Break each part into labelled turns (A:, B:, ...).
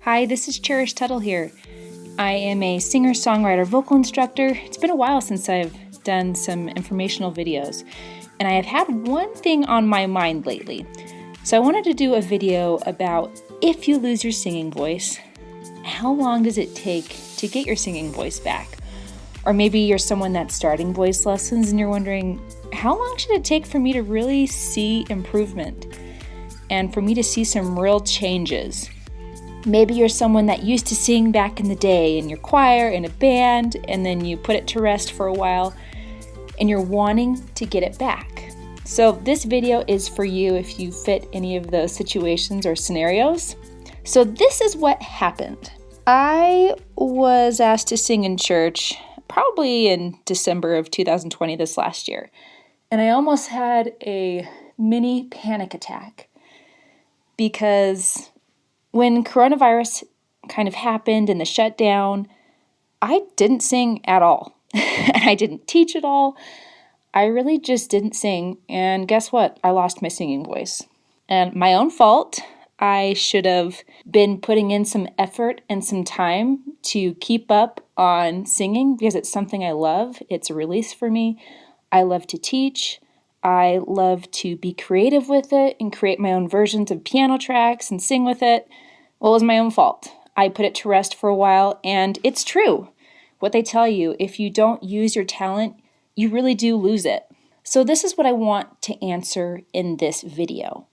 A: Hi, this is Cherish Tuttle here. I am a singer-songwriter vocal instructor. It's been a while since I've done some informational videos, and I have had one thing on my mind lately. So I wanted to do a video about if you lose your singing voice, how long does it take to get your singing voice back? Or maybe you're someone that's starting voice lessons and you're wondering, how long should it take for me to really see improvement and for me to see some real changes? Maybe you're someone that used to sing back in the day in your choir, in a band, and then you put it to rest for a while, and you're wanting to get it back. So this video is for you if you fit any of those situations or scenarios. So this is what happened. I was asked to sing in church probably in December of 2020, this last year, and I almost had a mini panic attack because when coronavirus kind of happened and the shutdown, I didn't sing at all. And I didn't teach at all. I really just didn't sing. And guess what? I lost my singing voice. And my own fault. I should have been putting in some effort and some time to keep up on singing because it's something I love. It's a release for me. I love to teach. I love to be creative with it and create my own versions of piano tracks and sing with it. Well, it was my own fault. I put it to rest for a while, and it's true. What they tell you, if you don't use your talent, you really do lose it. So this is what I want to answer in this video,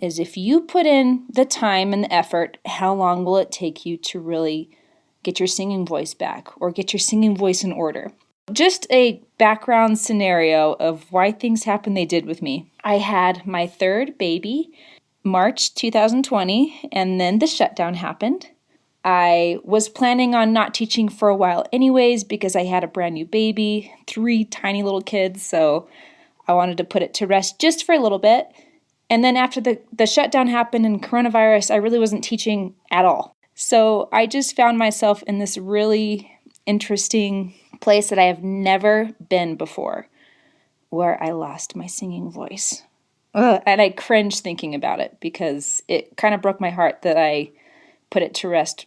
A: is if you put in the time and the effort, how long will it take you to really get your singing voice back or get your singing voice in order? Just a background scenario of why things happened they did with me. I had my third baby March 2020, and then the shutdown happened. I was planning on not teaching for a while anyways because I had a brand new baby, 3 tiny little kids, so I wanted to put it to rest just for a little bit. And then after the shutdown happened and coronavirus, I really wasn't teaching at all. So I just found myself in this really interesting place that I have never been before, where I lost my singing voice. And I cringe thinking about it because it kind of broke my heart that I put it to rest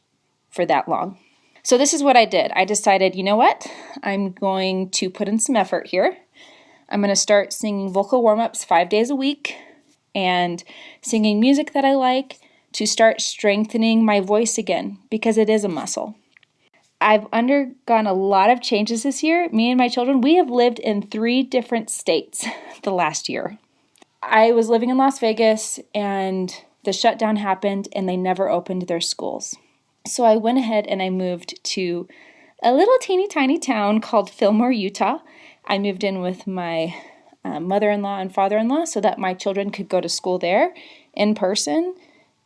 A: for that long. So this is what I did. I decided, you know what? I'm going to put in some effort here. I'm going to start singing vocal warm-ups 5 days a week and singing music that I like to start strengthening my voice again because it is a muscle. I've undergone a lot of changes this year. Me and my children, we have lived in 3 different states the last year. I was living in Las Vegas and the shutdown happened and they never opened their schools. So I went ahead and I moved to a little teeny tiny town called Fillmore, Utah. I moved in with my mother-in-law and father-in-law so that my children could go to school there in person.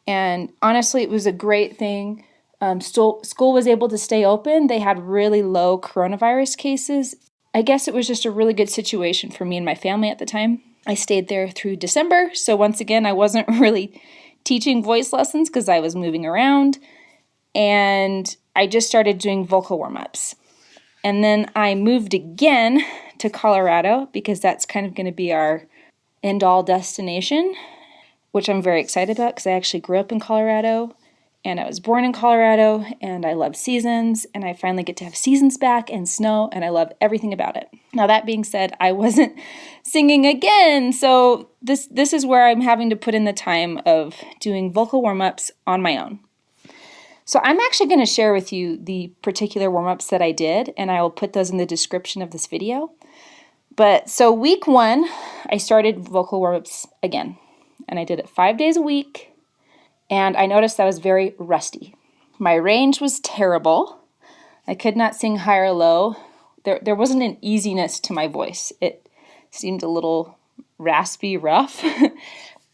A: And honestly, it was a great thing. School was able to stay open. They had really low coronavirus cases. I guess it was just a really good situation for me and my family at the time. I stayed there through December. So once again, I wasn't really teaching voice lessons because I was moving around. And I just started doing vocal warm-ups. And then I moved again to Colorado because that's kind of going to be our end-all destination, which I'm very excited about because I actually grew up in Colorado. And I was born in Colorado, and I love seasons, and I finally get to have seasons back and snow, and I love everything about it. Now, that being said, I wasn't singing again, so this is where I'm having to put in the time of doing vocal warm-ups on my own. So I'm actually going to share with you the particular warm-ups that I did, and I will put those in the description of this video. But so week 1, I started vocal warm-ups again, and I did it 5 days a week. And I noticed I was very rusty. My range was terrible. I could not sing high or low. There wasn't an easiness to my voice. It seemed a little raspy, rough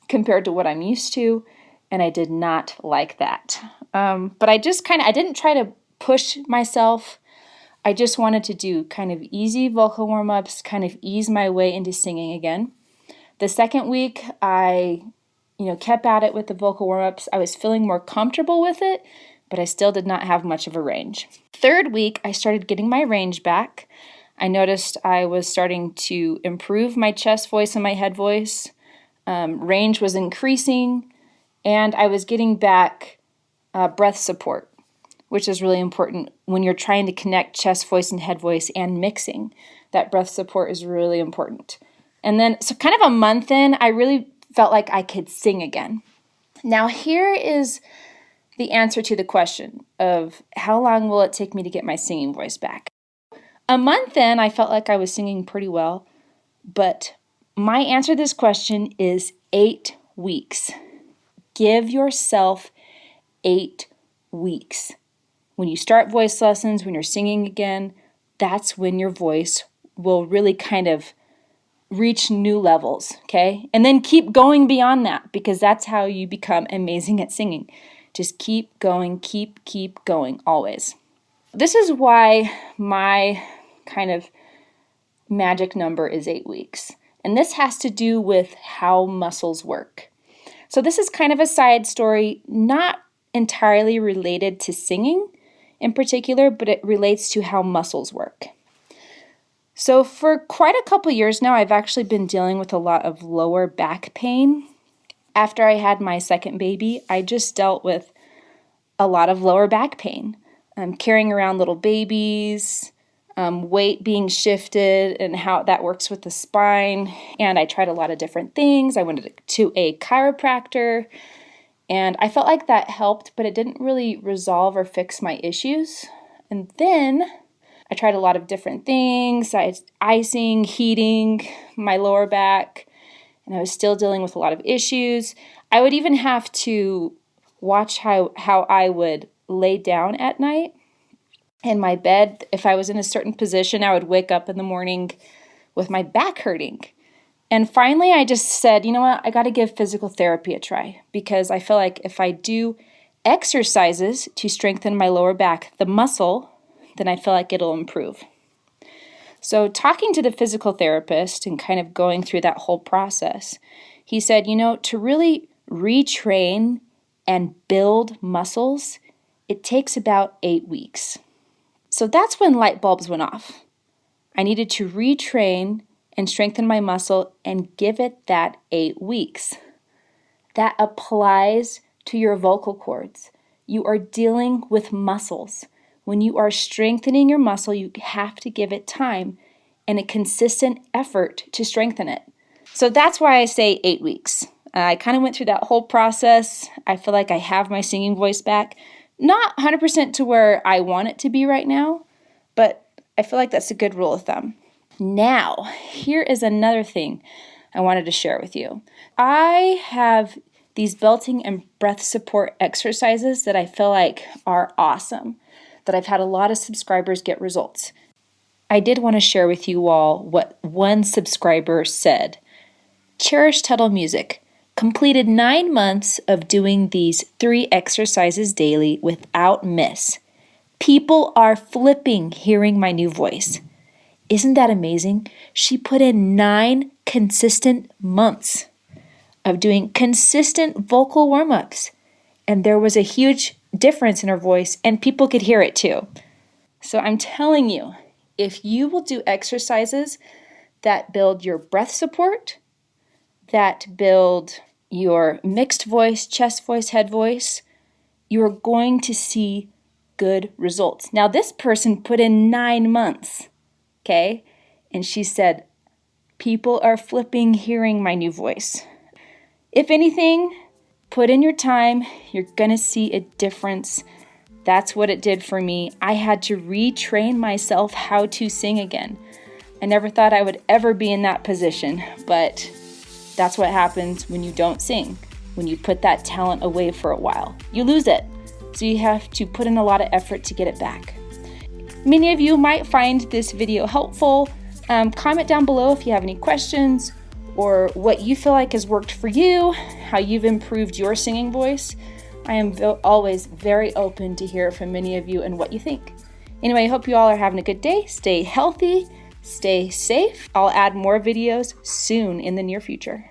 A: compared to what I'm used to, and I did not like that. But I didn't try to push myself. I just wanted to do kind of easy vocal warm-ups, kind of ease my way into singing again. The second week, I kept at it with the vocal warm-ups. I was feeling more comfortable with it, but I still did not have much of a range. Third week, I started getting my range back. I noticed I was starting to improve my chest voice and my head voice. Range was increasing, and I was getting back breath support, which is really important when you're trying to connect chest voice and head voice and mixing. That breath support is really important. And then, so kind of a month in, I really felt like I could sing again. Now, here is the answer to the question of how long will it take me to get my singing voice back? A month in, I felt like I was singing pretty well, but my answer to this question is 8 weeks. Give yourself 8 weeks. When you start voice lessons, when you're singing again, that's when your voice will really kind of reach new levels, okay? And then keep going beyond that, because that's how you become amazing at singing. Just keep going, keep going, always. This is why my kind of magic number is 8 weeks. And this has to do with how muscles work. So this is kind of a side story, not entirely related to singing in particular, but it relates to how muscles work. So for quite a couple years now, I've actually been dealing with a lot of lower back pain. After I had my second baby, I just dealt with a lot of lower back pain. Carrying around little babies, weight being shifted, and how that works with the spine. And I tried a lot of different things. I went to a chiropractor, and I felt like that helped, but it didn't really resolve or fix my issues. And then I tried a lot of different things, icing, heating, my lower back, and I was still dealing with a lot of issues. I would even have to watch how I would lay down at night in my bed. If I was in a certain position, I would wake up in the morning with my back hurting. And finally, I just said, you know what, I got to give physical therapy a try, because I feel like if I do exercises to strengthen my lower back, the muscle, then I feel like it'll improve. So talking to the physical therapist and kind of going through that whole process, he said, you know, to really retrain and build muscles, it takes about 8 weeks. So that's when light bulbs went off. I needed to retrain and strengthen my muscle and give it that 8 weeks. That applies to your vocal cords. You are dealing with muscles. When you are strengthening your muscle, you have to give it time and a consistent effort to strengthen it. So that's why I say 8 weeks. I kind of went through that whole process. I feel like I have my singing voice back. Not 100% to where I want it to be right now, but I feel like that's a good rule of thumb. Now, here is another thing I wanted to share with you. I have these belting and breath support exercises that I feel like are awesome, that I've had a lot of subscribers get results. I did want to share with you all what one subscriber said. Cherish Tuttle Music completed 9 months of doing these 3 exercises daily without miss. People are flipping hearing my new voice. Isn't that amazing? She put in 9 consistent months of doing consistent vocal warm-ups, and there was a huge difference in her voice, and people could hear it too. So I'm telling you, if you will do exercises that build your breath support, that build your mixed voice, chest voice, head voice, you are going to see good results. Now, this person put in 9 months. Okay? And she said, people are flipping hearing my new voice. If anything, put in your time. You're going to see a difference. That's what it did for me. I had to retrain myself how to sing again. I never thought I would ever be in that position, but that's what happens when you don't sing. When you put that talent away for a while, you lose it. So you have to put in a lot of effort to get it back. Many of you might find this video helpful. Comment down below if you have any questions or what you feel like has worked for you, how you've improved your singing voice. I am always very open to hear from many of you and what you think. Anyway, I hope you all are having a good day. Stay healthy, stay safe. I'll add more videos soon in the near future.